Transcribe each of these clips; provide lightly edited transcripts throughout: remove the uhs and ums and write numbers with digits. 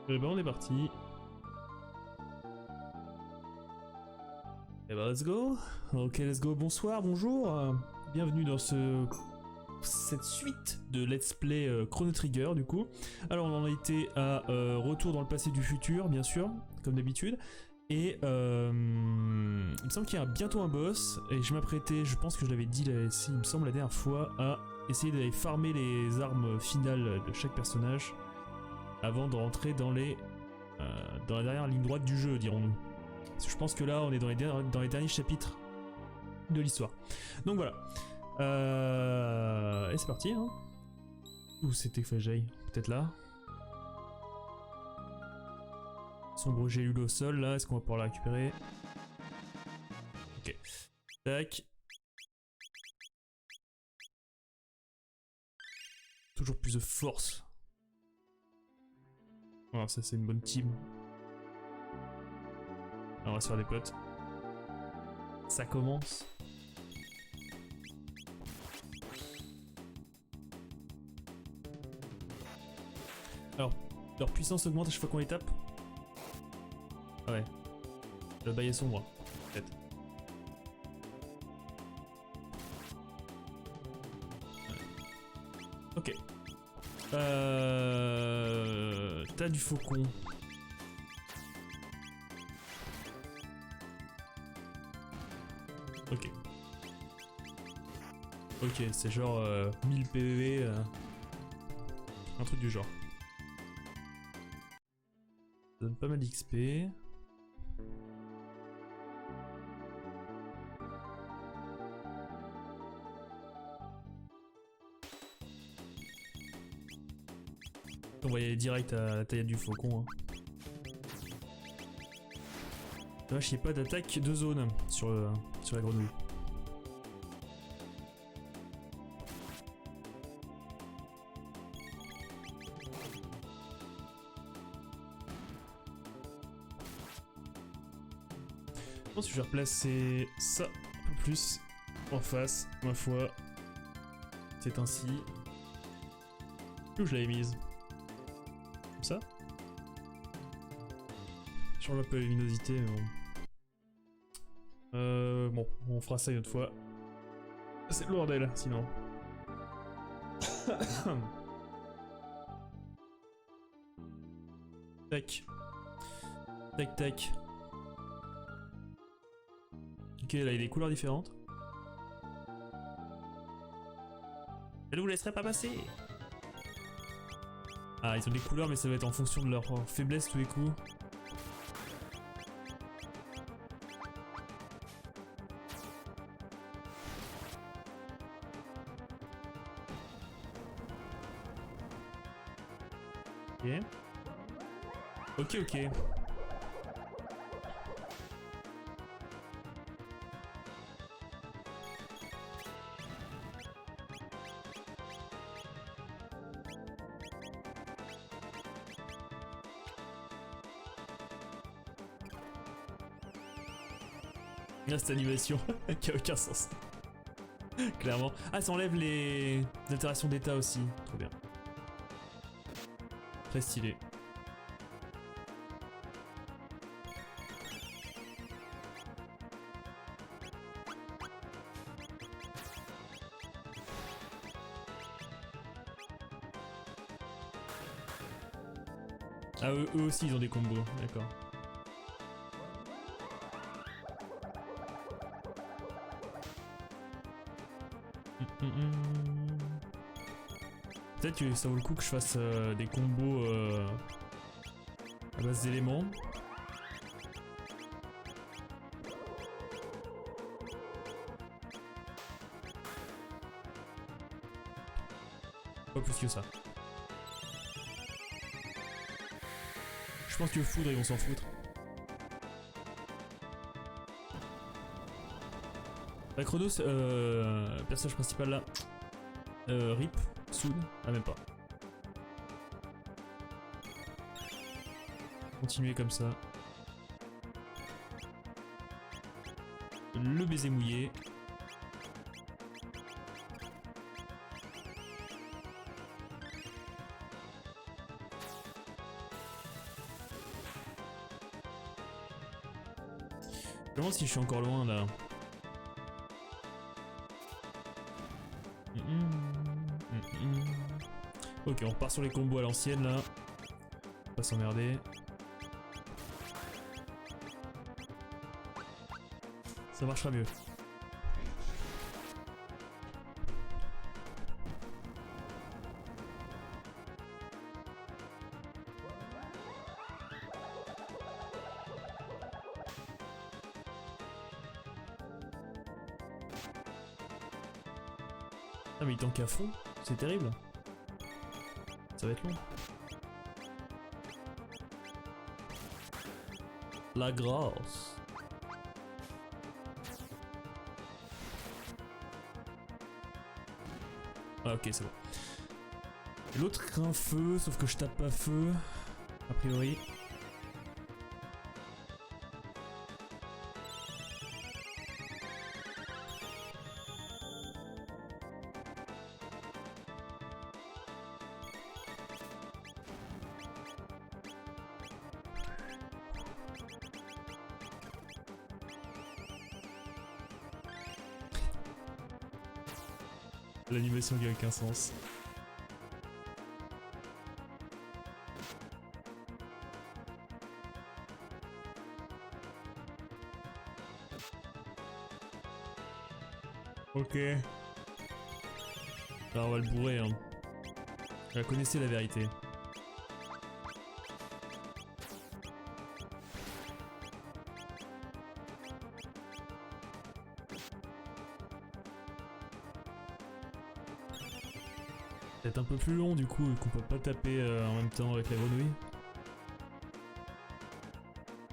Eh ben on est parti. Eh ben let's go. Ok let's go, bonsoir, bonjour. Bienvenue dans cette suite de Let's Play Chrono Trigger du coup. Alors on en a été à retour dans le passé du futur bien sûr, comme d'habitude. Et il me semble qu'il y a bientôt un boss et je m'apprêtais, je pense que je l'avais dit il me semble la dernière fois, à essayer d'aller farmer les armes finales de chaque personnage avant de rentrer dans la dernière ligne droite du jeu, dirons-nous. Parce que je pense que là, on est dans les derniers chapitres de l'histoire. Donc voilà. Et c'est parti, hein. Où c'était que j'aille? Peut-être là. Sombre gélule au sol, là. Est-ce qu'on va pouvoir la récupérer? Ok. Tac. Toujours plus de force. Alors ça, c'est une bonne team. Alors, on va se faire des potes. Ça commence. Alors, leur puissance augmente à chaque fois qu'on les tape. Ah ouais. Le bail est sombre, peut-être. Ok. T'as du faucon. Ok. Ok, c'est genre 1000 PV, un truc du genre. Ça donne pas mal d'XP. On va y aller direct à la taillade du faucon. Hein. Dommage qu'il n'y ait pas d'attaque de zone sur la grenouille. Je pense que je vais replacer ça un peu plus en face, ma foi. C'est ainsi. Où je l'avais mise? Comme ça? Je change un peu la luminosité, mais bon. Bon, on fera ça une autre fois. C'est le bordel, sinon. Tac. Tac, tac. Ok, là, il y a des couleurs différentes. Je ne vous laisserai pas passer. Ah, ils ont des couleurs, mais ça va être en fonction de leur faiblesse tous les coups. Ok. Ok, ok. Là, cette animation qui a aucun sens. Clairement. Ah, ça enlève les altérations d'état aussi. Trop bien. Très stylé. Ah, eux aussi, ils ont des combos. D'accord. Peut-être que ça vaut le coup que je fasse des combos à base d'éléments. Pas plus que ça. Je pense que foudre, ils vont s'en foutre. La Chronos, personnage principal là. Rip, Soon, ah même pas. Continuer comme ça. Le baiser mouillé. Je me demande si je suis encore loin là. Ok, on repart sur les combos à l'ancienne là. On va pas s'emmerder. Ça marchera mieux. Ah mais il tank à fond, c'est terrible. Ça va être long. La grâce. Ah ok c'est bon. L'autre craint feu, sauf que je tape pas feu. A priori. L'animation qui a aucun sens. Ok. Alors on va le bourrer hein. Vous la connaissez la vérité. C'est un peu plus long du coup, et qu'on peut pas taper en même temps avec la grenouille.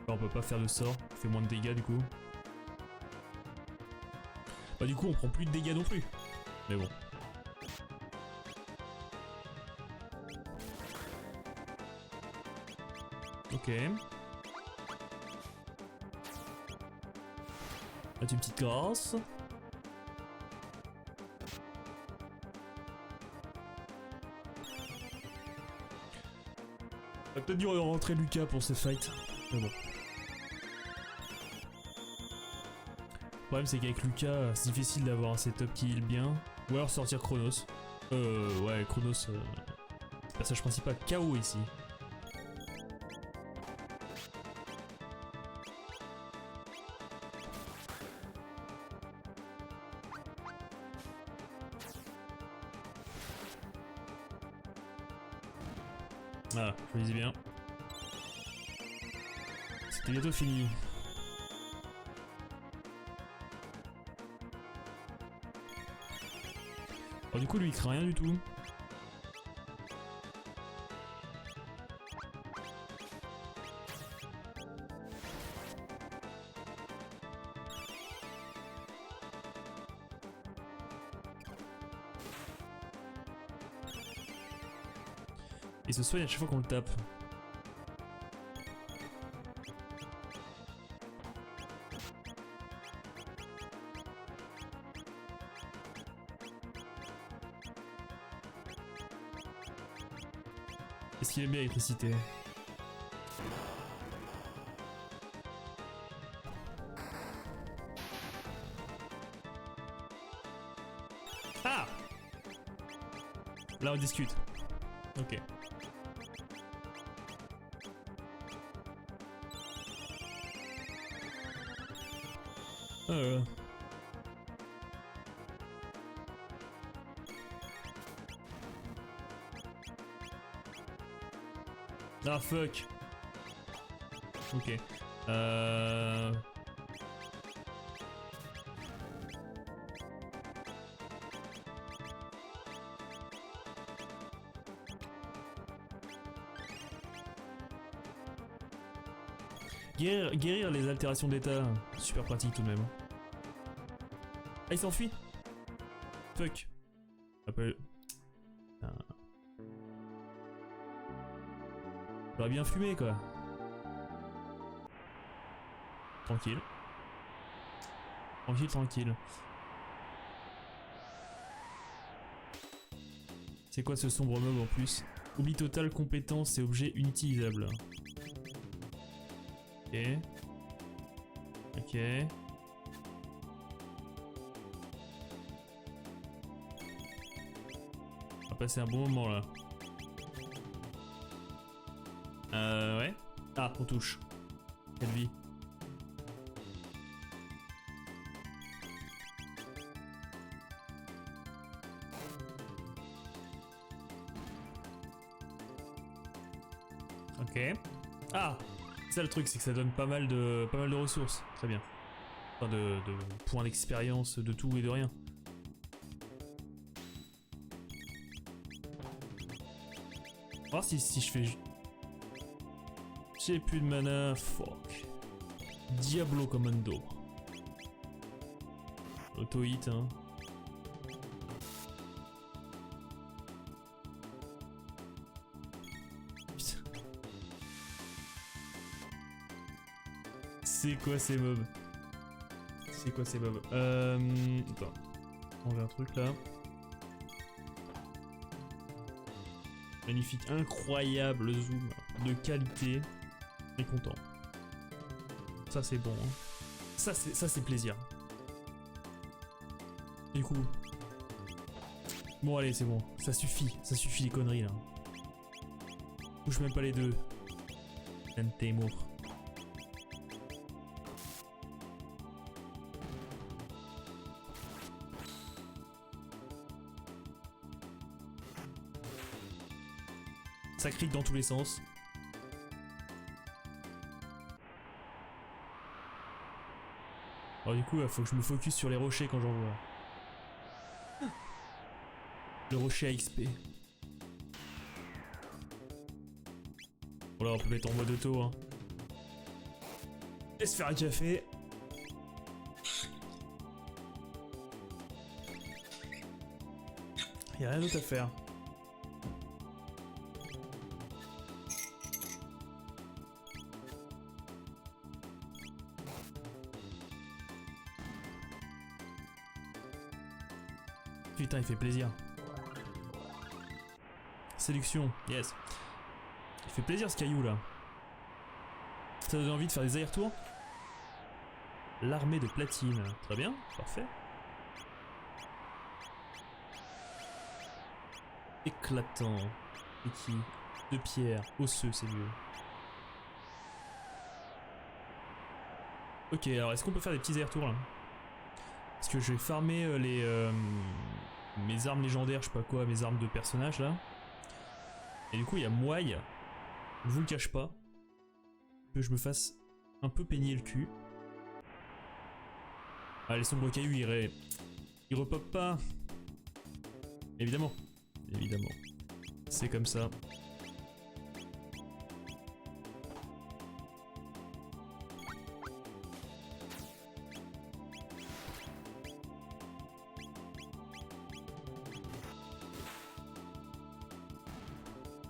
Enfin, on peut pas faire de sort, on fait moins de dégâts du coup. Bah du coup on prend plus de dégâts non plus. Mais bon. Ok. Là une petite grâce. On va peut-être dû rentrer Lucas pour ce fight. Mais bon. Le problème c'est qu'avec Lucas, c'est difficile d'avoir un setup qui heal bien. Ou alors sortir Chronos. Ouais, Chronos, personnage principal KO ici. Ah, je me disais bien. C'était bientôt fini. Alors du coup lui il craint rien du tout. Il se soigne à chaque fois qu'on le tape. Est-ce qu'il aime bien l'électricité? Ah! Là on discute. Ok. Ah fuck. Ok. Guérir les altérations d'état, super pratique tout de même. Ah il s'enfuit. Fuck. Appelle. J'aurais bien fumé quoi. Tranquille. Tranquille, tranquille. C'est quoi ce sombre mob en plus? Oubli total, compétences et objets inutilisables. Ok. Ok. On va passer un bon moment là. Ouais. Ah, on touche. Quelle vie. Ok. Ah, ça le truc, c'est que ça donne pas mal de ressources. Très bien. Enfin, de points d'expérience, de tout et de rien. On va voir si je fais... J'ai plus de mana, fuck. Diablo Commando. Auto-hit, hein. Putain. C'est quoi ces mobs? C'est quoi ces mobs? Attends. On va un truc là. Magnifique, incroyable zoom de qualité. Très content. Ça c'est bon. Hein. Ça c'est plaisir. Du coup. Bon allez c'est bon. Ça suffit les conneries là. Touche même pas les deux. Antémour. Ça crique dans tous les sens. Alors du coup, il faut que je me focus sur les rochers quand j'en vois. Le rocher à XP. Bon là, on peut mettre en mode auto. Hein. Et se faire un café. Y'a rien d'autre à faire. Putain, il fait plaisir. Séduction, yes. Il fait plaisir ce caillou là. Ça donne envie de faire des allers-retours. L'armée de platine. Très bien, parfait. Éclatant. Et qui? De pierre. Osseux, c'est mieux. Ok, alors est-ce qu'on peut faire des petits allers-retours là? Parce que je vais farmer mes armes légendaires, je sais pas quoi, mes armes de personnage là. Et du coup, il y a moyen, je vous le cache pas, que je me fasse un peu peigner le cul. Ah, les sombres cailloux, ils repopent pas. Évidemment. Évidemment. C'est comme ça.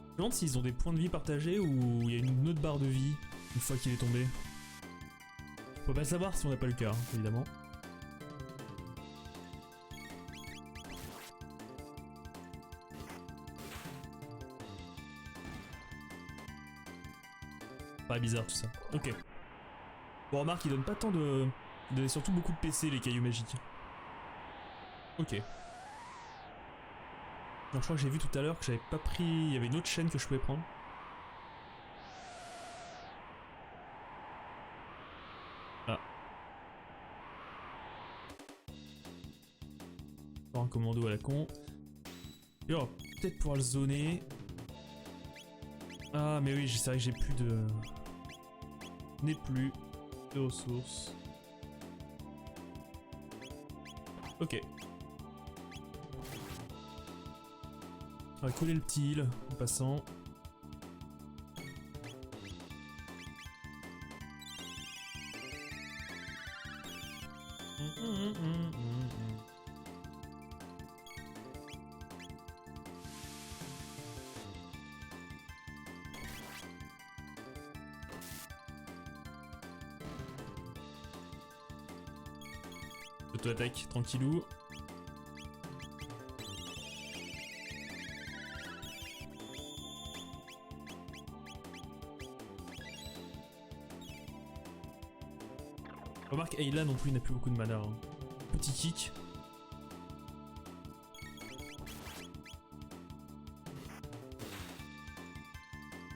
Je me demande s'ils ont des points de vie partagés ou il y a une autre barre de vie une fois qu'il est tombé. On peut pas le savoir si on n'a pas le cas, hein, évidemment. Pas bizarre tout ça. Ok. Bon, remarque, ils donnent pas tant de... Ils donnaient surtout beaucoup de PC, les cailloux magiques. Ok. Non, je crois que j'ai vu tout à l'heure que j'avais pas pris... Il y avait une autre chaîne que je pouvais prendre. Ah. Encore un commando à la con. Et on va peut-être pouvoir le zoner. Ah, mais oui, c'est vrai que j'ai plus de... Je n'ai plus de ressources. Ok. On va coller le petit heal en passant. Auto-attaque, tranquillou. Remarque, Ayla non plus n'a plus beaucoup de mana. Hein. Petit kick.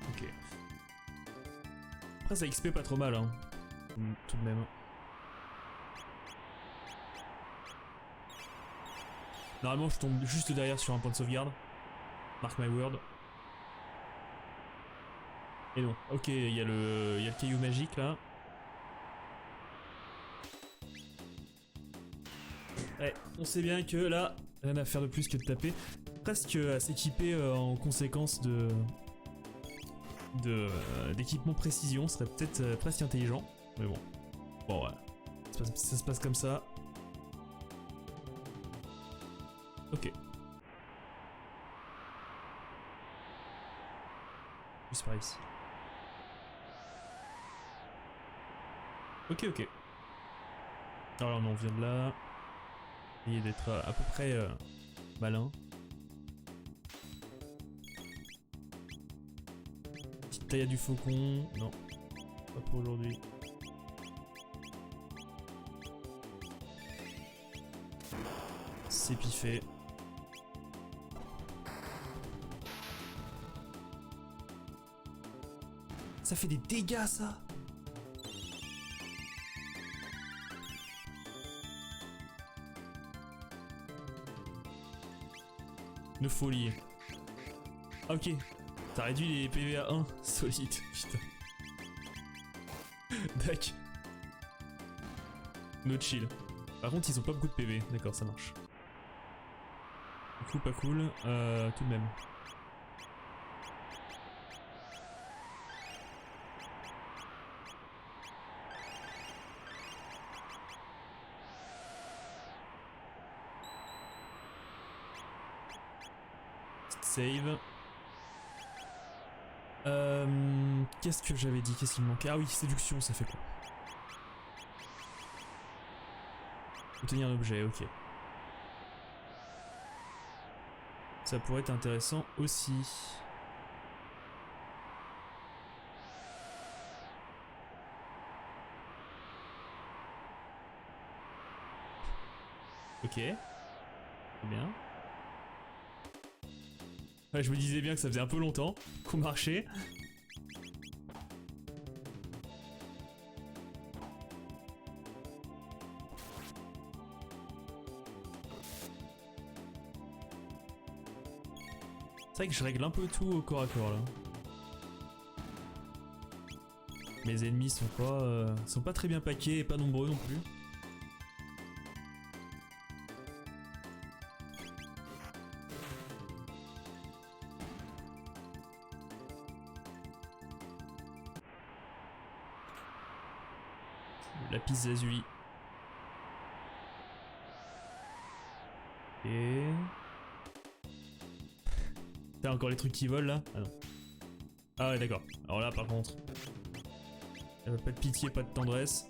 Ok. Après, ça XP pas trop mal, hein. Tout de même. Normalement, je tombe juste derrière sur un point de sauvegarde. Mark my word. Et non. Ok, il y a le caillou magique là. Ouais, on sait bien que là, rien à faire de plus que de taper. Presque à s'équiper en conséquence d'équipement précision serait peut-être presque intelligent. Mais bon. Bon, ouais. Ça se passe comme ça. Ok. Juste par ici. Ok, ok. Alors là, on vient de là. Essayez d'être à peu près malin. Petite taille du faucon. Non. Pas pour aujourd'hui. C'est piffé. Ça fait des dégâts, ça. Une folie. Ah, ok. T'as réduit les PV à 1. Solide. Putain. Dac. No chill. Par contre, ils ont pas beaucoup de PV. D'accord, ça marche. Du coup, pas cool. Tout de même. Save. Qu'est-ce que j'avais dit? Qu'est-ce qu'il me manquait? Ah oui, séduction, ça fait quoi? Obtenir un objet, ok. Ça pourrait être intéressant aussi. Ok. Très bien. Ouais, je me disais bien que ça faisait un peu longtemps qu'on marchait. C'est vrai que je règle un peu tout au corps à corps là. Mes ennemis sont pas très bien paqués et pas nombreux non plus. Le lapis lazuli. Et... T'as encore les trucs qui volent là? Ah non. Ah ouais d'accord. Alors là par contre... pas de pitié, pas de tendresse.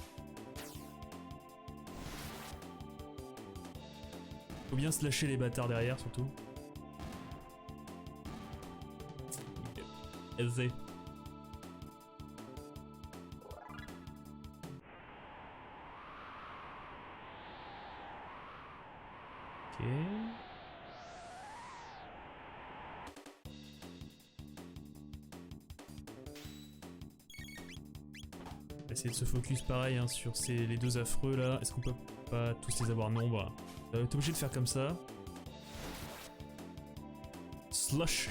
Faut bien se lâcher les bâtards derrière surtout. Aisé. Ok. On va essayer de se focus pareil hein, sur les deux affreux là. Est-ce qu'on peut pas tous les avoir? Non, bah. T'es obligé de faire comme ça. Slush.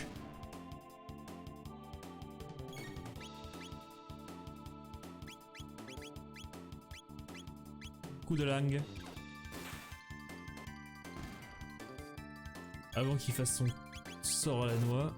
Coup de langue. Avant qu'il fasse son sort à la noix.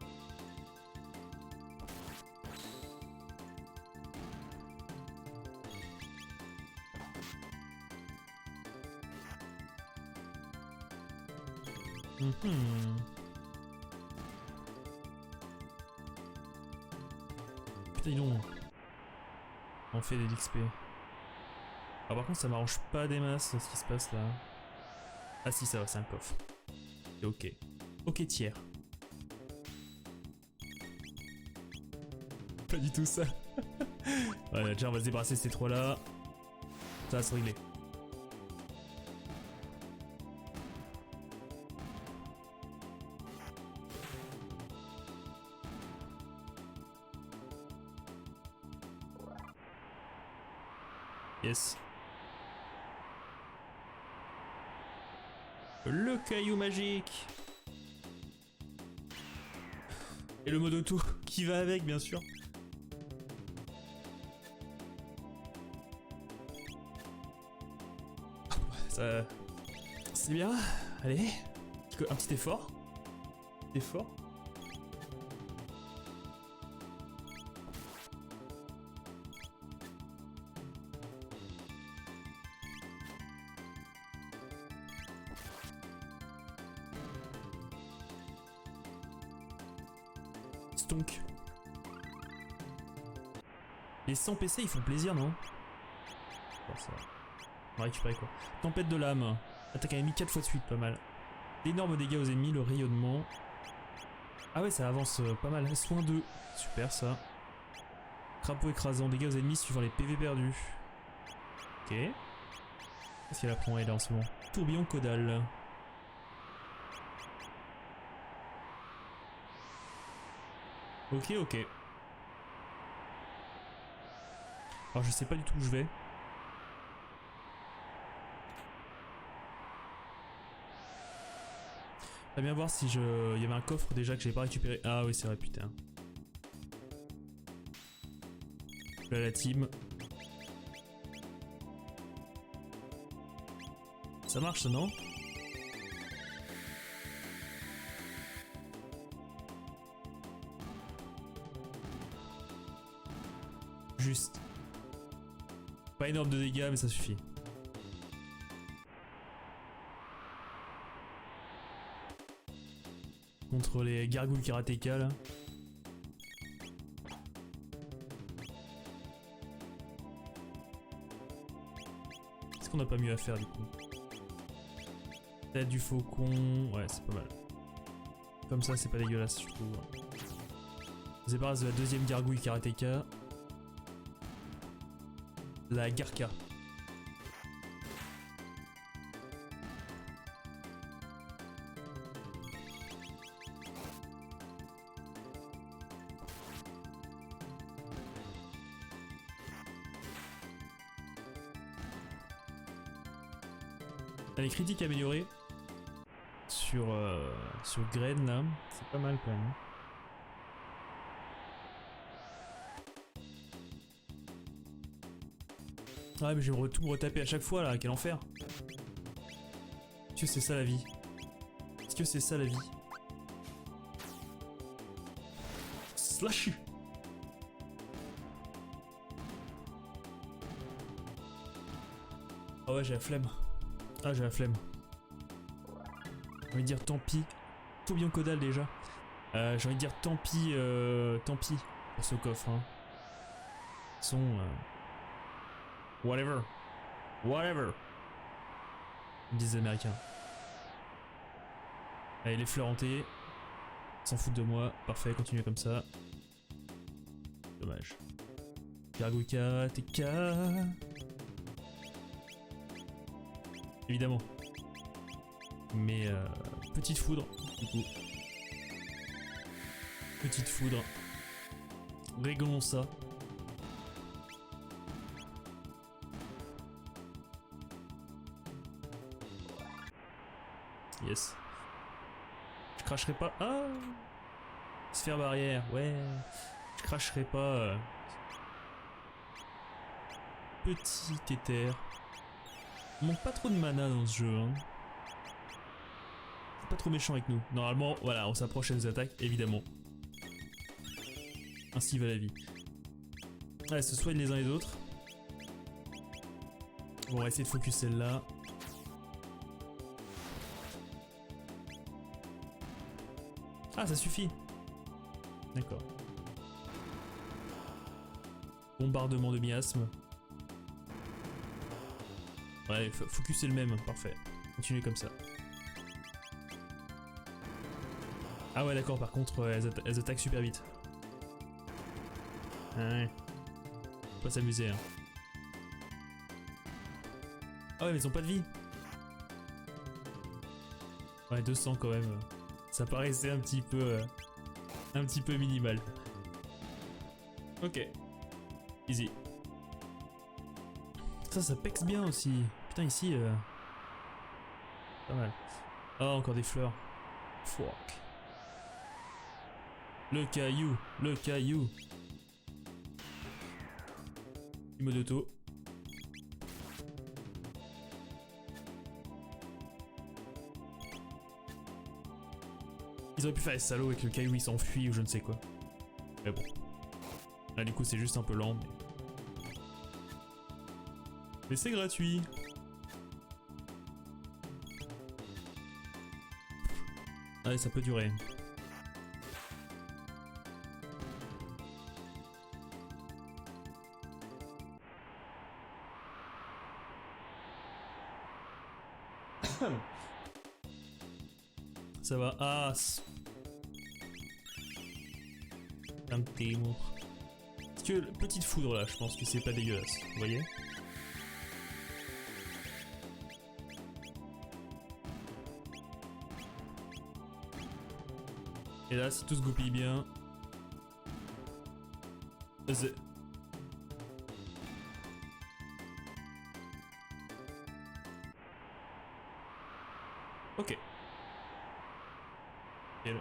Putain, non. On fait des XP. Ah, par contre, ça m'arrange pas des masses ce qui se passe là. Ah, si, ça va, c'est un coffre. C'est ok. Ok, tiers. Pas du tout ça. Ouais, déjà, on va se débarrasser de ces trois là. Ça va se régler. Yes. Le caillou magique. Et le mode auto qui va avec, bien sûr. Ça... C'est bien. Allez. Un petit effort. Effort. Stonk. Les 100 PC ils font plaisir, non? Oh, ça va. On va récupérer quoi? Tempête de l'âme. Attaque ennemi 4 fois de suite, pas mal. D'énormes dégâts aux ennemis, le rayonnement. Ah ouais, ça avance pas mal. Soin 2. Super ça. Crapaud écrasant, dégâts aux ennemis suivant les PV perdus. Ok. Qu'est-ce qu'elle apprend elle en ce moment? Tourbillon caudal. Ok, ok. Alors je sais pas du tout où je vais. J'aimerais bien voir si je... Il y avait un coffre déjà que j'ai pas récupéré. Ah oui c'est vrai putain. Là la team. Ça marche ça non? Juste. Pas énorme de dégâts mais ça suffit. Contre les gargouilles karatéka là. Est-ce qu'on a pas mieux à faire du coup? Tête du faucon, ouais c'est pas mal. Comme ça c'est pas dégueulasse je trouve. On se débarrasse de la deuxième gargouille karatéka. La Garca. Les critiques améliorées sur Grain là, c'est pas mal quand même. Ah mais je vais tout me retaper à chaque fois là, quel enfer. Est-ce que c'est ça la vie? Est-ce que c'est ça la vie? Slash. Ah ouais j'ai la flemme. Ah j'ai la flemme. J'ai envie de dire tant pis. Tourbillon caudal déjà. J'ai envie de dire tant pis pour ce coffre. Hein. Son... Whatever. Whatever. Ils disent les américains. Allez les fleurs hantées. S'en foutent de moi. Parfait, continuez comme ça. Dommage. Gargouille karatéka. Évidemment. Mais petite foudre, du coup. Petite foudre. Réglons ça. Yes. Je cracherai pas. Ah! Sphère barrière, ouais. Je cracherai pas. Petit éther. On manque pas trop de mana dans ce jeu. Hein. Pas trop méchant avec nous. Normalement, voilà, on s'approche et nous attaque, évidemment. Ainsi va la vie. Allez, se soignent les uns les autres. Bon, on va essayer de focus celle-là. Ah, ça suffit. D'accord. Bombardement de miasmes. Ouais, focus c'est le même, parfait. Continuez comme ça. Ah ouais d'accord, par contre elles attaquent super vite. Ah ouais. Faut pas s'amuser hein. Ah ouais, mais ils ont pas de vie. Ouais, 200 quand même. Ça paraissait un petit peu minimal. Ok. Easy. Ça pexe bien aussi. Putain, ici... Pas mal. Oh, encore des fleurs. Fuck. Le caillou. Le caillou. Mode auto. Ils auraient pu faire les salauds avec le caillou, il s'enfuit ou je ne sais quoi. Mais bon. Là, du coup, c'est juste un peu lent. Mais c'est gratuit. Allez, ça peut durer. Ça va. Ah. Un petit mot. Parce que la petite foudre là, je pense que c'est pas dégueulasse. Vous voyez? Et là, si tout se goupille bien. Ok. Nickel.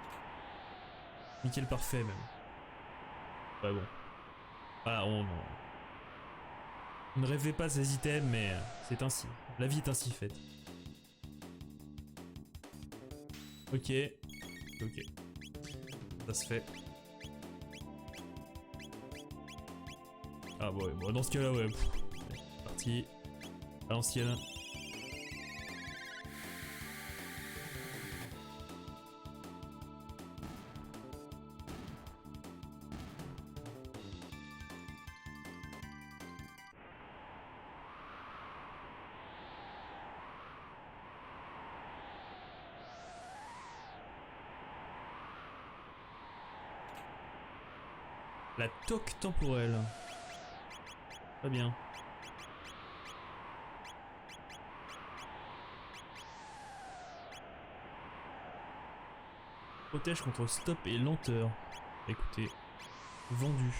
Nickel parfait même. Ouais bon. Ah on... Ne rêvez pas ces items mais c'est ainsi. La vie est ainsi faite. Ok. Ok. Ça se fait. Ah bon, ouais, bon dans ce cas là ouais. C'est parti. À l'ancienne. La toque temporelle. Très bien. Protège contre stop et lenteur. Écoutez, vendu.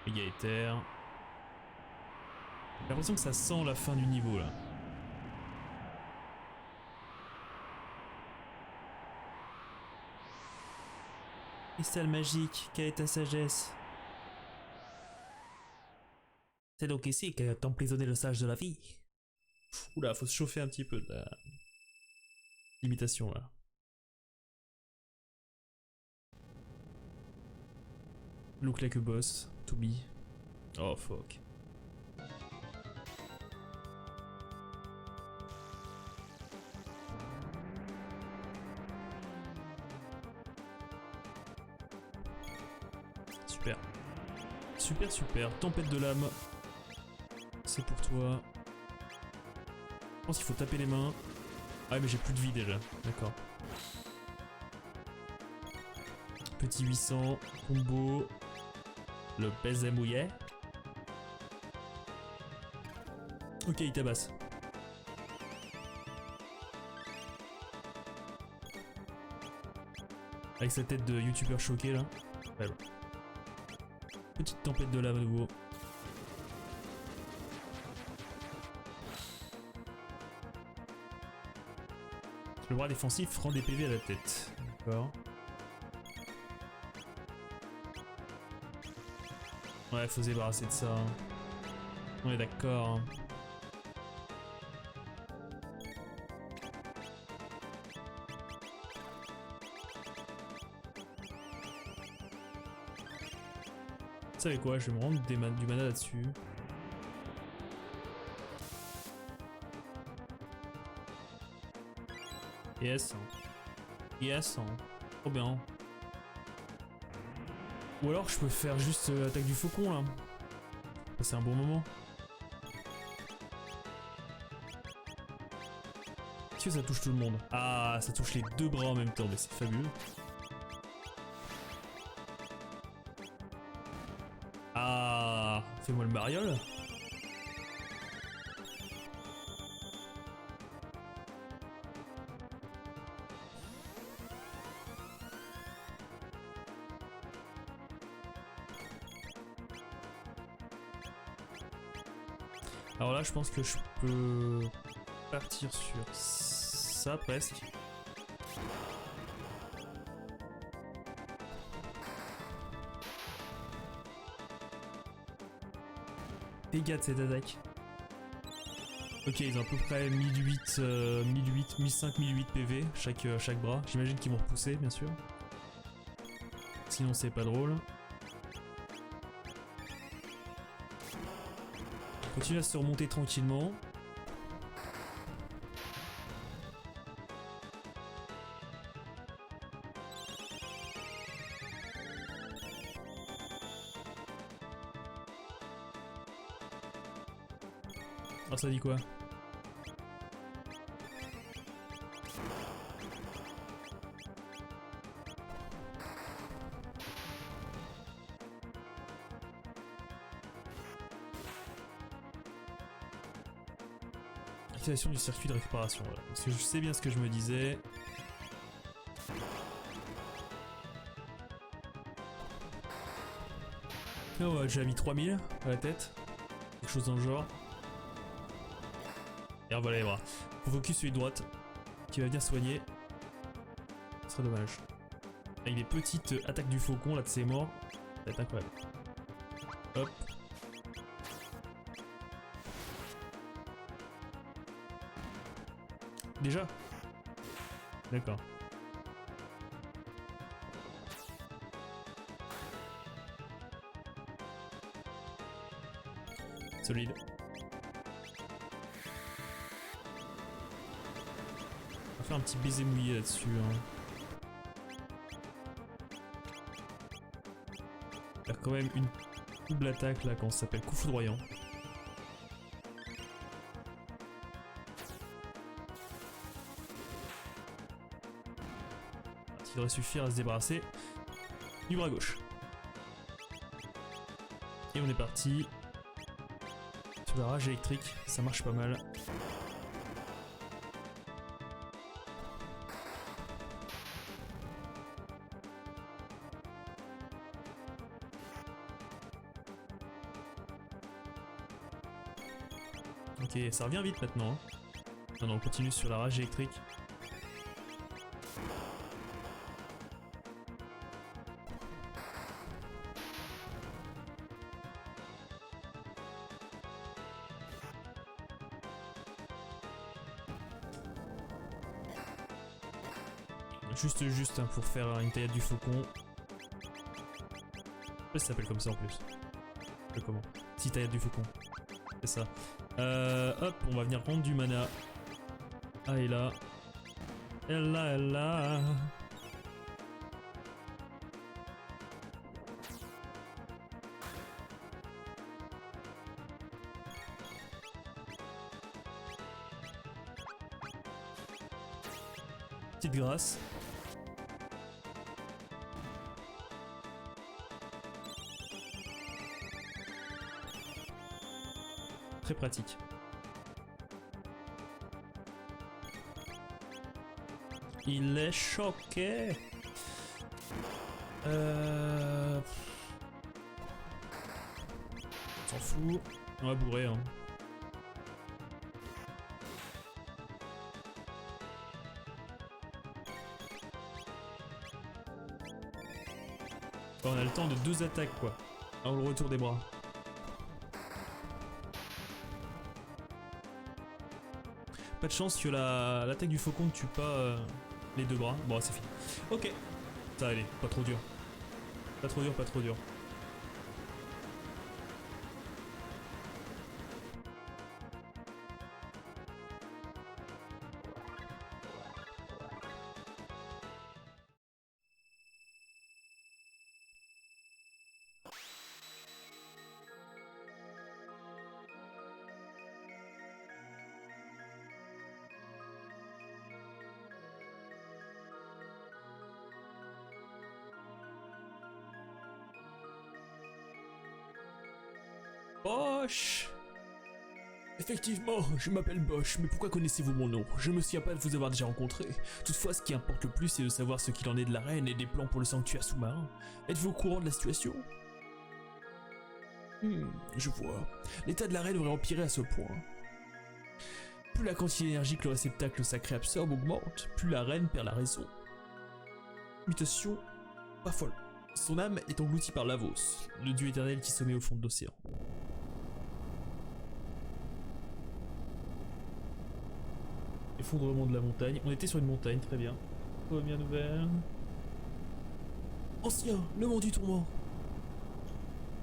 Méga éther. J'ai l'impression que ça sent la fin du niveau là. Cristal magique, quelle est ta sagesse? C'est donc ici que t'emprisonné le sage de la vie. Oula, faut se chauffer un petit peu de la limitation là. Look like a boss, to be. Oh fuck. Super. Super, super. Tempête de l'âme. C'est pour toi. Je pense qu'il faut taper les mains. Ah mais j'ai plus de vie déjà. D'accord. Petit 800. Combo. Le baiser mouillet. Ok, il tabasse. Avec sa tête de youtubeur choqué là. Ouais, bon. Petite tempête de lave à nouveau. Le bras défensif rend des PV à la tête. D'accord. Ouais, faut se débarrasser de ça. On est d'accord. Vous savez quoi, je vais me rendre du mana là-dessus. Yes. Yes. Trop bien. Ou alors je peux faire juste l'attaque du faucon là. C'est un bon moment. Est-ce que ça touche tout le monde? Ah, ça touche les deux bras en même temps, mais c'est fabuleux. Ah, fais-moi le mariole. Alors là, je pense que je peux partir sur ça presque. Dégâts de cette attaque. Ok, ils ont à peu près 1008, 1008, 1005, 1008 PV chaque bras. J'imagine qu'ils vont repousser, bien sûr. Sinon, c'est pas drôle. Continue à se remonter tranquillement. Alors ça dit quoi? Activation du circuit de récupération, voilà. Parce que je sais bien ce que je me disais. Oh ouais, j'ai mis 3000 à la tête. Quelque chose dans le genre. Et voilà les bras. Faut focus celui de droite qui va venir soigner. Ce serait dommage. Avec les petites attaques du faucon là de ses morts. Ça va être incroyable. Hop. Déjà? D'accord. Solide. On va faire un petit baiser mouillé là-dessus. Hein. Faire quand même une double attaque là quand ça s'appelle coup foudroyant. Il devrait suffire à se débarrasser du bras gauche. Et on est parti sur la rage électrique, ça marche pas mal. Ok, ça revient vite maintenant. Hein. Non, non, on continue sur la rage électrique. Juste hein, pour faire une taillade du faucon. Je sais pas si ça s'appelle comme ça en plus. Comment? Si taillade du faucon. C'est ça. Hop, on va venir rendre du mana. Ah et là. Elle là, elle là. Petite grâce. Très pratique. Il est choqué. S'en fout. On va bourrer. Hein. On a le temps de 2 attaques quoi. Avant le retour des bras. Pas de chance que l'attaque du faucon ne tue pas les 2 bras. Bon, c'est fini. Ok. Ça allait, pas trop dur. Pas trop dur, pas trop dur. Bosch! Effectivement, je m'appelle Bosch, mais pourquoi connaissez-vous mon nom? Je me souviens pas de vous avoir déjà rencontré. Toutefois, ce qui importe le plus, c'est de savoir ce qu'il en est de la reine et des plans pour le sanctuaire sous-marin. Êtes-vous au courant de la situation? Je vois. L'état de la reine aurait empiré à ce point. Plus la quantité d'énergie que le réceptacle sacré absorbe augmente, plus la reine perd la raison. Mutation pas folle. Son âme est engloutie par Lavos, le dieu éternel qui sommeille au fond de l'océan. Effondrement de la montagne. On était sur une montagne, très bien. Première nouvelle. Ancien, le mont du tourment.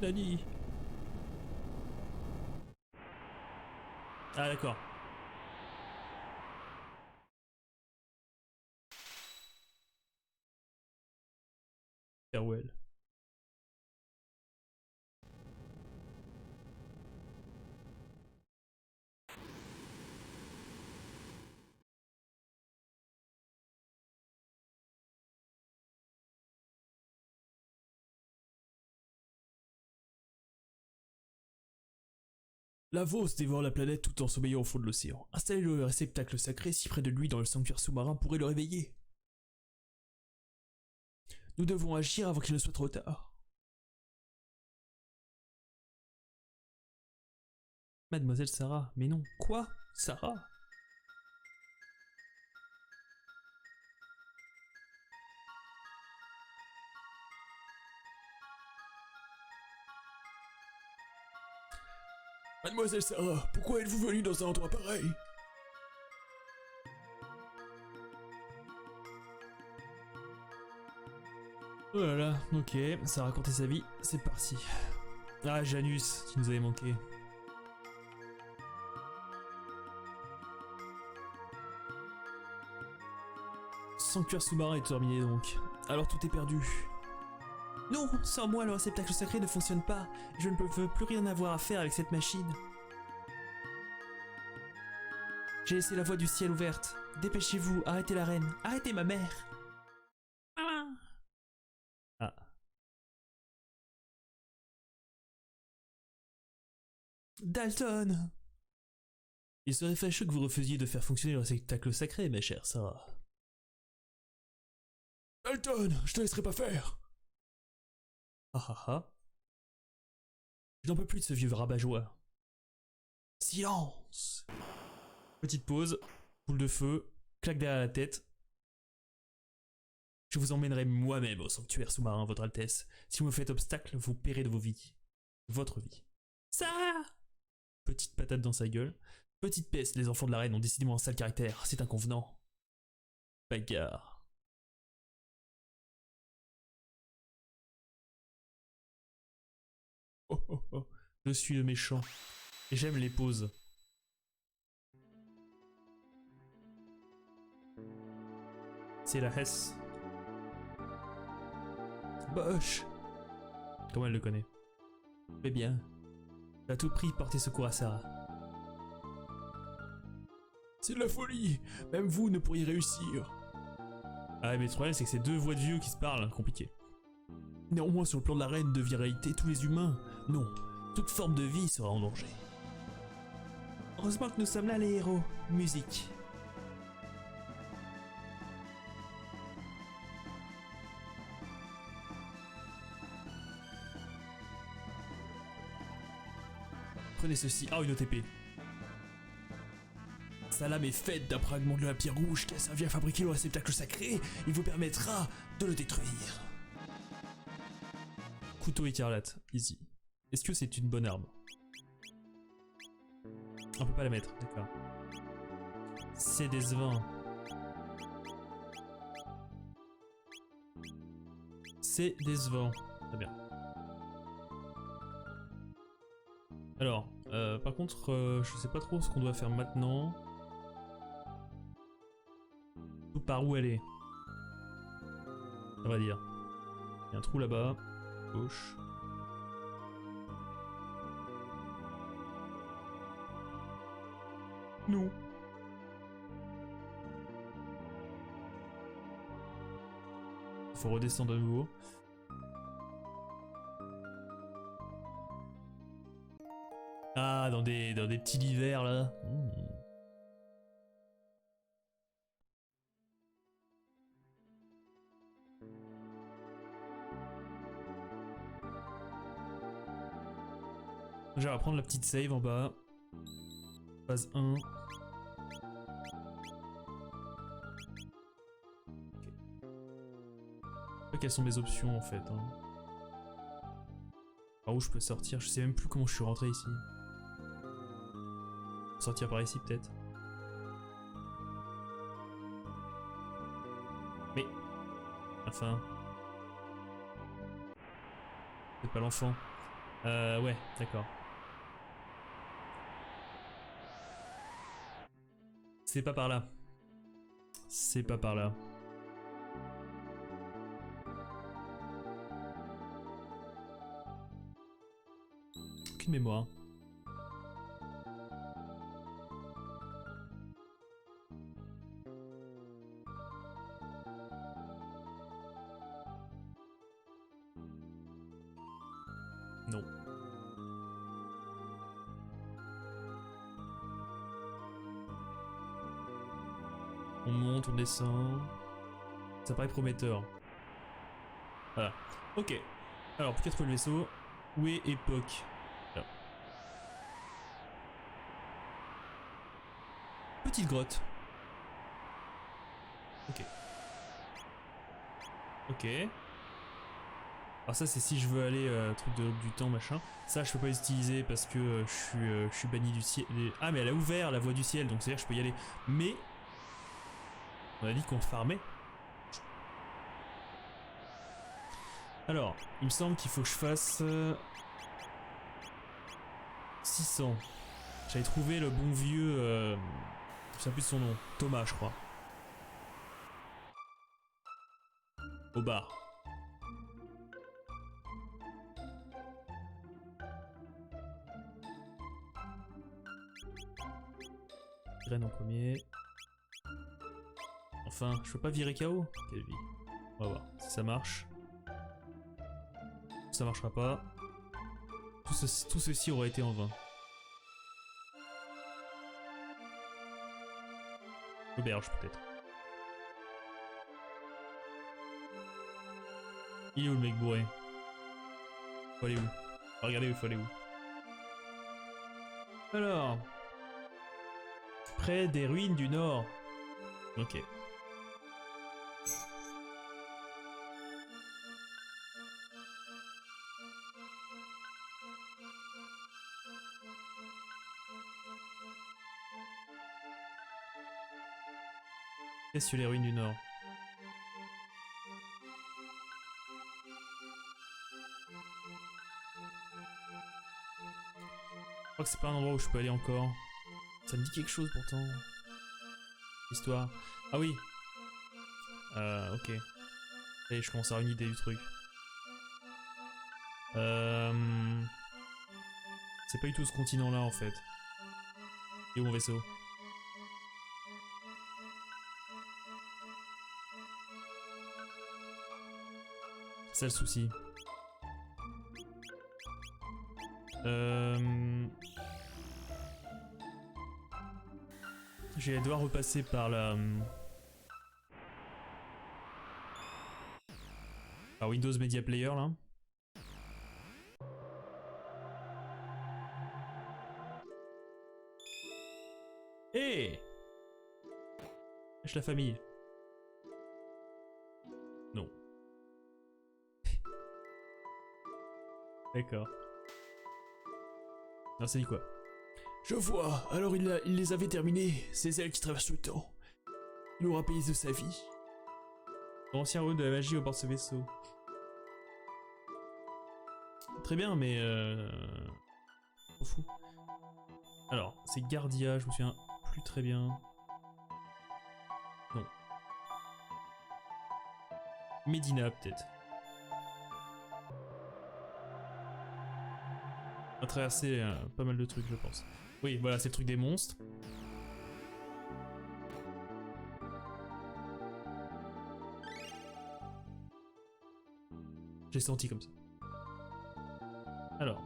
Nani. Ah d'accord. Farewell. Lavos dévore la planète tout en sommeillant au fond de l'océan. Installer le réceptacle sacré si près de lui dans le sanctuaire sous-marin pourrait le réveiller. Nous devons agir avant qu'il ne soit trop tard. Mademoiselle Sarah, mais non. Quoi? Sarah? Mademoiselle Sarah, pourquoi êtes-vous venue dans un endroit pareil? Oh là là, ok, ça a raconté sa vie, c'est parti. Ah Janus, tu nous avais manqué. Sanctuaire sous-marin est terminé donc. Alors tout est perdu. Non, sans moi le réceptacle sacré ne fonctionne pas. Je ne peux plus rien avoir à faire avec cette machine. J'ai laissé la voie du ciel ouverte. Dépêchez-vous, arrêtez la reine, arrêtez ma mère. Ah. Dalton! Il serait fâcheux que vous refusiez de faire fonctionner le réceptacle sacré, ma chère Sarah. Dalton, je te laisserai pas faire! Ah ah ah. Je n'en peux plus de ce vieux rabat-joie. Silence! Petite pause, boule de feu, claque derrière la tête. Je vous emmènerai moi-même au sanctuaire sous-marin, votre Altesse. Si vous me faites obstacle, vous paierez de vos vies. Votre vie. Sarah! Petite patate dans sa gueule. Petite peste, les enfants de la reine ont décidément un sale caractère, c'est inconvenant. Bagarre. Oh oh oh, je suis le méchant. Et j'aime les pauses. C'est la Hesse. Bosch. Comment elle le connaît? Eh bien, j'ai à tout prix porté secours à Sarah. C'est de la folie. Même vous ne pourriez réussir. Ah mais le problème c'est que c'est deux voix de vieux qui se parlent, compliqué. Néanmoins sur le plan de la reine de viralité, tous les humains, non, toute forme de vie sera en danger. Heureusement que nous sommes là les héros. Musique. Prenez ceci. Ah, une OTP. Sa lame est faite d'un fragment de la pierre rouge qui a servi à fabriquer le réceptacle sacré. Il vous permettra de le détruire. Couteau écarlate. Easy. Est-ce que c'est une bonne arme? On peut pas la mettre, d'accord. C'est décevant. C'est décevant. Très bien. Alors, par contre, je sais pas trop ce qu'on doit faire maintenant. Ou par où aller. On va dire. Il y a un trou là-bas. Gauche. Non. Faut redescendre de nouveau. Ah, dans des petits divers là. Je vais prendre la petite save en bas. Phase 1. Quelles sont mes options en fait hein. Par où je peux sortir? Je sais même plus comment je suis rentré ici. Sortir par ici peut-être. Mais... Enfin... C'est pas l'enfant. Ouais, d'accord. C'est pas par là. C'est pas par là. Aucune mémoire. Non. On monte, on descend. Ça paraît prometteur. Voilà. Ok. Alors, pour trouver le vaisseau, où est époque? Là. Petite grotte. Ok. Ok. Alors ça c'est si je veux aller truc de l'aube du temps machin. Ça je peux pas les utiliser parce que je suis banni du ciel. Ah mais elle a ouvert la voie du ciel donc c'est à dire que je peux y aller. Mais on a dit qu'on farmait. Alors il me semble qu'il faut que je fasse 600. J'avais trouvé le bon vieux je sais plus de son nom. Thomas je crois. Au bar. Graine en premier. Enfin, je peux pas virer KO. Quelle vie. On va voir si ça marche. Ça marchera pas. Tout ceci aurait été en vain. Auberge peut-être. Il est où le mec bourré? Faut aller où? Regardez où il faut aller où. Alors... Près des ruines du nord. Ok. Et sur les ruines du nord. Je crois que c'est pas un endroit où je peux aller encore. Ça me dit quelque chose pourtant. Histoire. Ah oui. Ok. Et je commence à avoir une idée du truc. C'est pas du tout ce continent là en fait. Et où mon vaisseau? C'est ça le souci. Je vais devoir repasser par la... par Windows Media Player là. Hé, lâche la famille. Non. D'accord. Non, c'est dit quoi? Je vois, alors il les avait terminés. C'est elle qui traverse le temps. Il aura payé de sa vie. Ancien rôle de la magie au bord de ce vaisseau. Très bien, mais on fout. Alors, c'est Gardia, je me souviens plus très bien. Non. Medina, peut-être. On a traversé pas mal de trucs, je pense. Oui, voilà, c'est le truc des monstres. J'ai senti comme ça. Alors.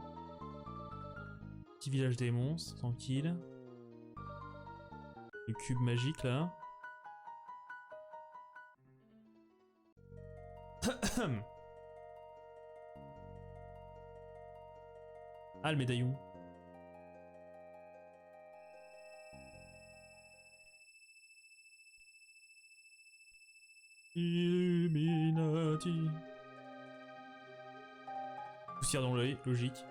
Petit village des monstres, tranquille. Le cube magique là. Ah, le médaillon. Illuminati. Poussière dans l'œil, logique.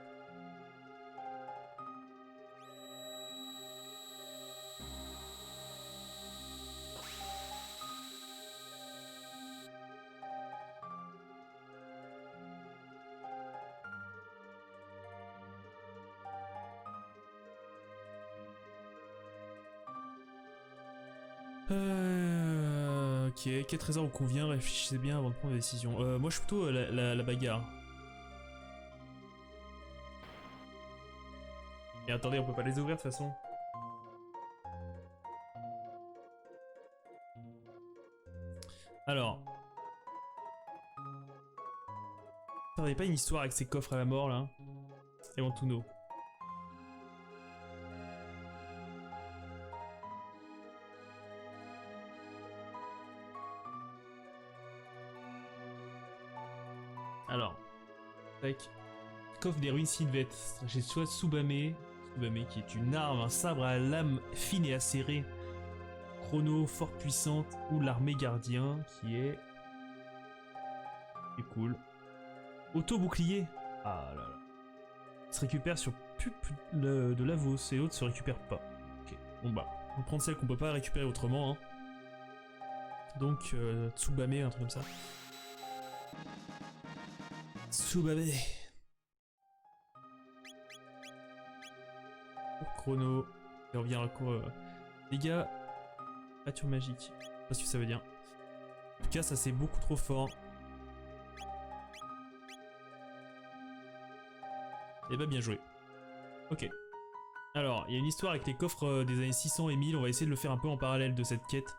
Ok, quel trésor vous convient? Réfléchissez bien avant de prendre des décisions. Moi je suis plutôt la bagarre. Et attendez, on peut pas les ouvrir de toute façon. Alors. Attendez, y a pas une histoire avec ces coffres à la mort là? Et want to know. Alors, tac. Coffre des ruines Sylvet. J'ai soit Tsubame, qui est une arme, un sabre à lame fine et acérée. Chrono, fort puissante, ou l'armée gardien, qui est cool. Auto-bouclier. Ah là là. Se récupère sur de Lavos et l'autre se récupère pas. Ok, bon bah, on va prendre celle qu'on peut pas récupérer autrement. Hein. Donc, Tsubame, un truc comme ça. Tsubame. Pour chrono. Et on revient à court. Dégâts. Créature magique. Je sais pas ce que ça veut dire. En tout cas, ça c'est beaucoup trop fort. Et bah bien joué. Ok. Alors, il y a une histoire avec les coffres des années 600 et 1000. On va essayer de le faire un peu en parallèle de cette quête.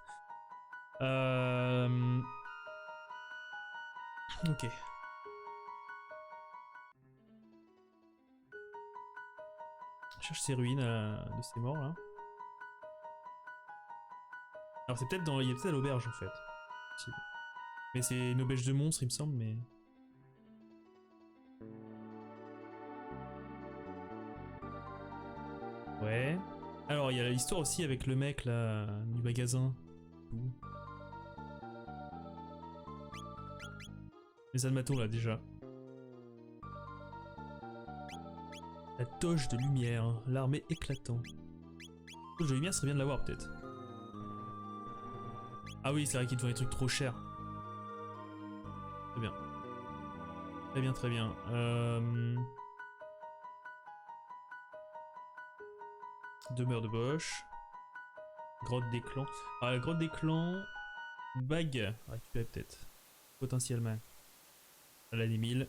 Ok. Je cherche ces ruines de ces morts là. Alors c'est peut-être dans... Il y a peut-être à l'auberge en fait. Mais c'est une auberge de monstres il me semble, mais... Ouais. Alors il y a l'histoire aussi avec le mec là, du magasin. Les almatons là déjà. La toge de lumière, l'armée éclatant. La toge de lumière serait bien de l'avoir peut-être. Ah oui, c'est vrai qu'ils te font des trucs trop chers. Très bien. Très bien, très bien. Demeure de Bosch. Grotte des clans. Ah, la grotte des clans. Bague. Récupérer peut-être. Potentiellement. À l'année 1000.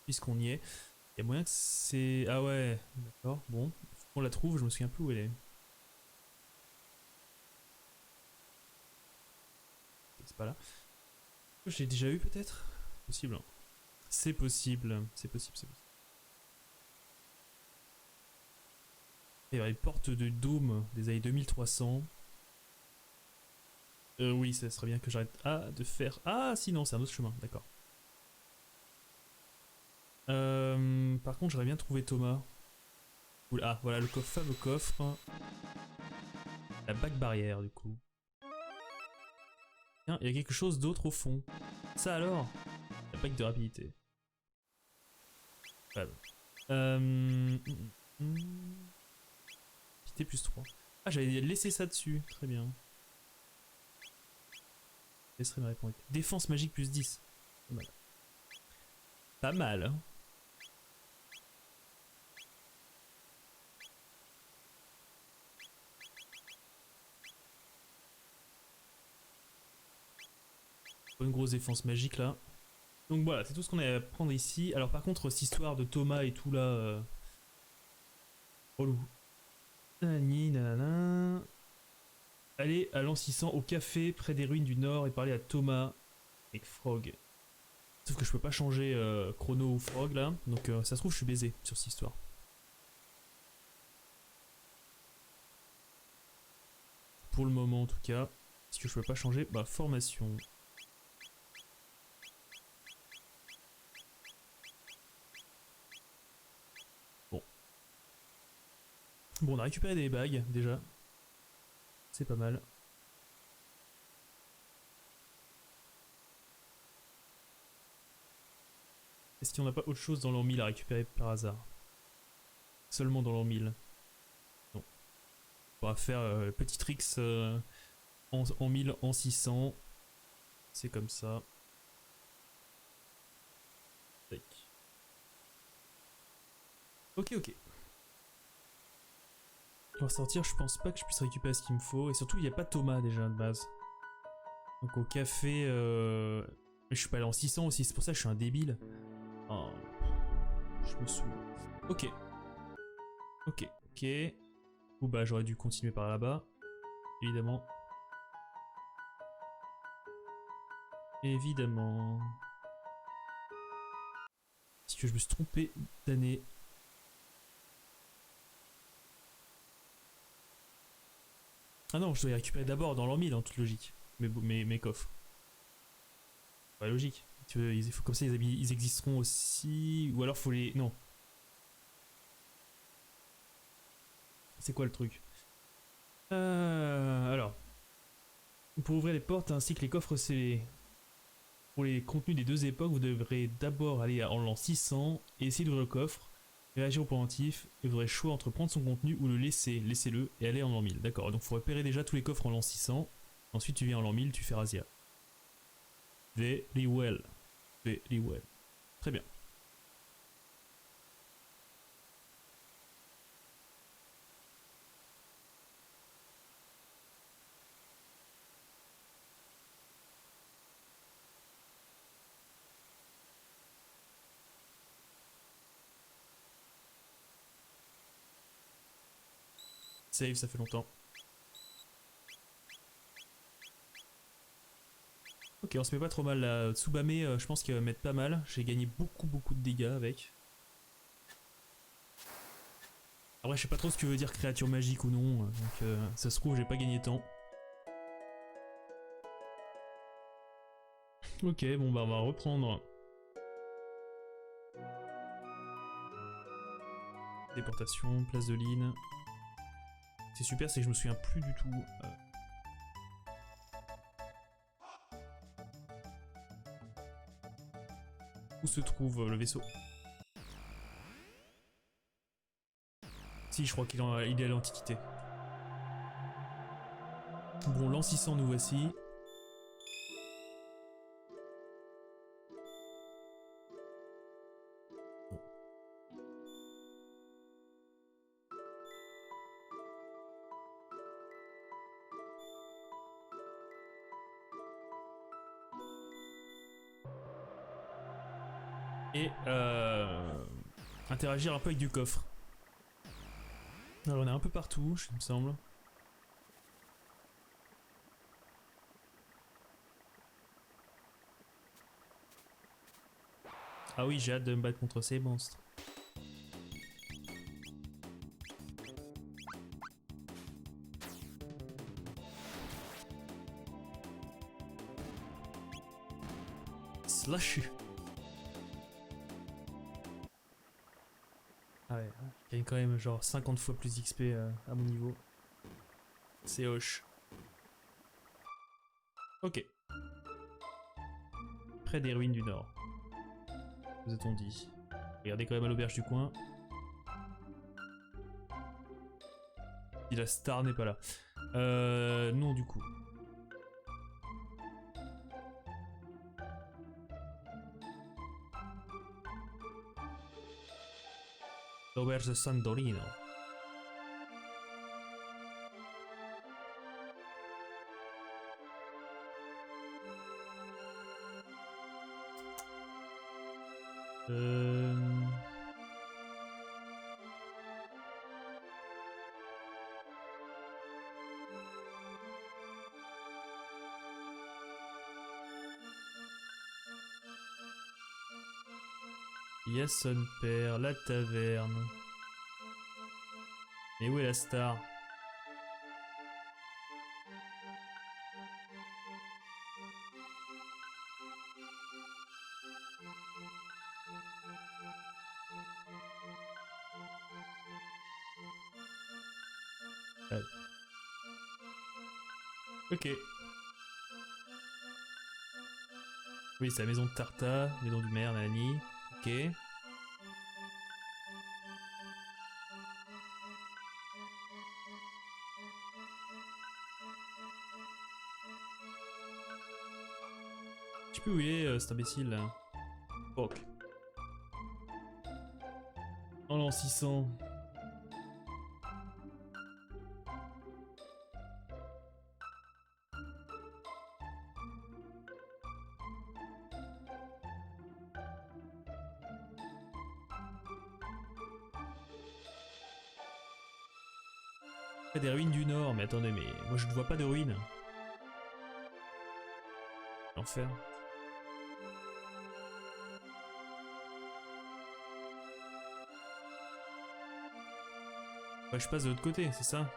Puisqu'on y est. Il y a moyen que c'est... Ah ouais, d'accord, bon. Faut qu'on la trouve, je me souviens plus où elle est. C'est pas là. Je l'ai déjà eu peut-être? Possible. C'est possible, c'est possible, c'est possible. Il y a les portes de dôme des années 2300. Oui, ça serait bien que j'arrête de faire... Ah, si, non, c'est un autre chemin, d'accord. Par contre, j'aurais bien trouvé Thomas. Ah, voilà le fameux coffre. La bague barrière, du coup. Tiens, il y a quelque chose d'autre au fond. Ça alors? La bague de rapidité. Voilà. Rapidité plus 3. Ah, j'avais laissé ça dessus. Très bien. Je laisserai me répondre. Défense magique plus 10. Pas mal. Pas mal, hein. Pas une grosse défense magique là. Donc voilà, c'est tout ce qu'on a à prendre ici. Alors par contre, cette histoire de Thomas et tout là... Relou. Nanani, nanana. aller à l'an 600 au café près des ruines du Nord et parler à Thomas et Frog. Sauf que je peux pas changer Chrono ou Frog là, donc ça se trouve je suis baisé sur cette histoire. Pour le moment en tout cas, est-ce que je peux pas changer? Bah formation. Bon. Bon on a récupéré des bagues déjà. C'est pas mal. Est-ce qu'il n'y en a pas autre chose dans l'an 1000 à récupérer par hasard? Seulement dans l'an 1000. Non. On va faire petit tricks en 1000, en 600. C'est comme ça. Tac. Ok, ok. On va sortir, je pense pas que je puisse récupérer ce qu'il me faut. Et surtout, il n'y a pas Thomas déjà de base. Donc au café... Je suis pas allé en 600 aussi, c'est pour ça que je suis un débile. Oh, je me saoule. Ok. Ok, ok. Ou bah j'aurais dû continuer par là-bas. Évidemment. Évidemment. Parce que je me suis trompé d'année. Ah non, je dois les récupérer d'abord dans l'an 1000 en toute logique. Mes coffres. Pas logique. Tu veux, il faut comme ça ils existeront aussi. Ou alors faut les. Non. C'est quoi le truc? Alors. Pour ouvrir les portes ainsi que les coffres scellés. Pour les contenus des deux époques, vous devrez d'abord aller en l'an 600 et essayer d'ouvrir le coffre, réagir au pendentif, et vous aurez le choix entre prendre son contenu ou le laisser, laissez-le et aller en l'an 1000. D'accord, donc il faut repérer déjà tous les coffres en l'an 600, ensuite tu viens en l'an 1000, tu fais Razia. Very well. Very well. Très bien. Save, ça fait longtemps. Ok, on se met pas trop mal là. Tsubame, je pense qu'il va mettre pas mal. J'ai gagné beaucoup de dégâts avec. Après, je sais pas trop ce que veut dire créature magique ou non, donc ça se trouve, j'ai pas gagné tant. Ok, bon bah on va reprendre. Déportation, place de Lynn. C'est super, c'est que je me souviens plus du tout. Où se trouve le vaisseau? Si, je crois qu'il est à l'Antiquité. Bon, l'an 600 nous voici. Bon. Et interagir un peu avec du coffre. Alors on est un peu partout, il me semble. Ah oui, j'ai hâte de me battre contre ces monstres. Slashu. Ah ouais, il gagne quand même genre 50 fois plus d'XP à mon niveau. C'est hoche. Ok. Près des ruines du nord. Vous a-t-on dit? Regardez quand même à l'auberge du coin. Si la star n'est pas là. Non du coup. L'auberge de Sandorino. Euh... Il y a son père, la taverne. Et où est la star? Ouais. Ok. Oui, c'est la maison de Tarta, maison du maire, Nani. Ok. Je sais plus où il est, cet imbécile là. Ok. En l'an 600. Des ruines du nord, mais attendez, mais moi je ne vois pas de ruines. L'enfer. Ouais, je passe de l'autre côté, c'est ça?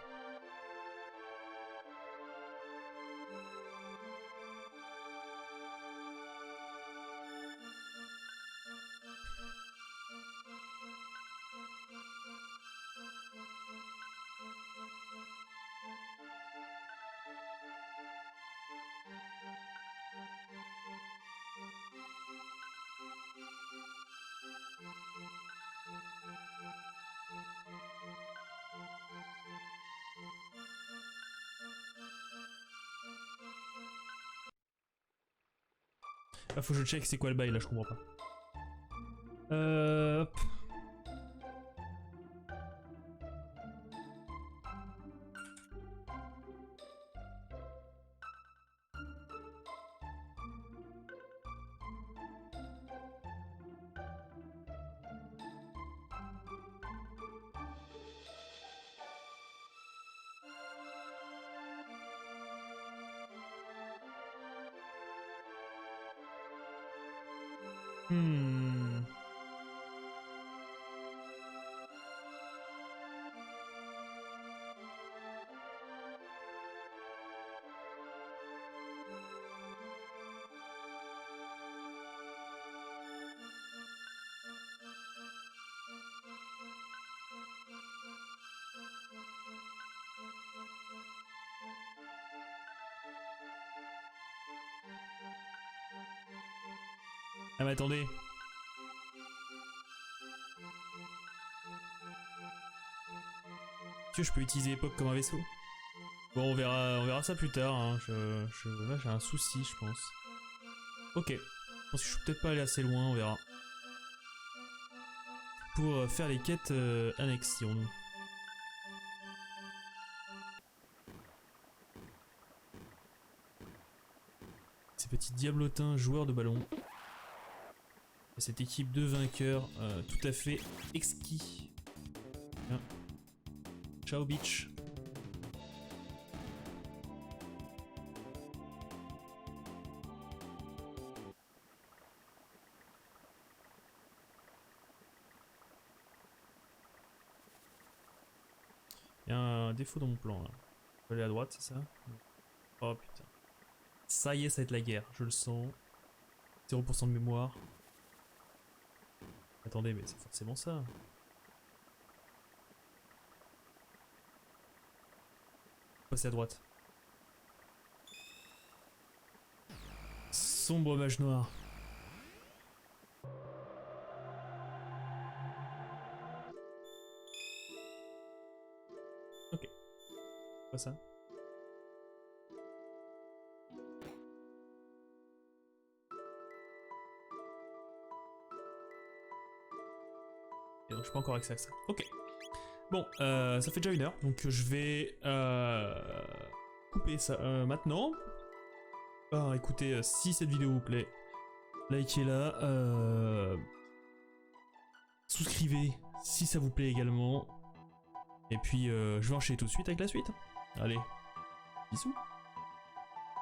Ah, faut que je check c'est quoi le bail là, je comprends pas. Hop. Hmm. Ah mais attendez. Je peux utiliser l'époque comme un vaisseau. Bon, on verra ça plus tard. Hein. Là, j'ai un souci, je pense. Ok. Je pense que je suis peut-être pas allé assez loin, on verra. Pour faire les quêtes annexes, dirons-nous. Ces petits diablotins joueurs de ballon. Et cette équipe de vainqueurs tout à fait exquis. Bien. Ciao, bitch. Il y a un défaut dans mon plan là. Je peux aller à droite, c'est ça? Oh putain. Ça y est, ça va être la guerre, je le sens. 0% de mémoire. Attendez, mais c'est forcément ça. Passer à droite. Sombre mage noir. Ok. Quoi ça? Et donc je suis pas encore accès à ça. Ok. Bon, ça fait déjà 1 heure, donc je vais couper ça maintenant. Alors écoutez, si cette vidéo vous plaît, likez-la, souscrivez si ça vous plaît également. Et puis je vais enchaîner tout de suite avec la suite. Allez, bisous.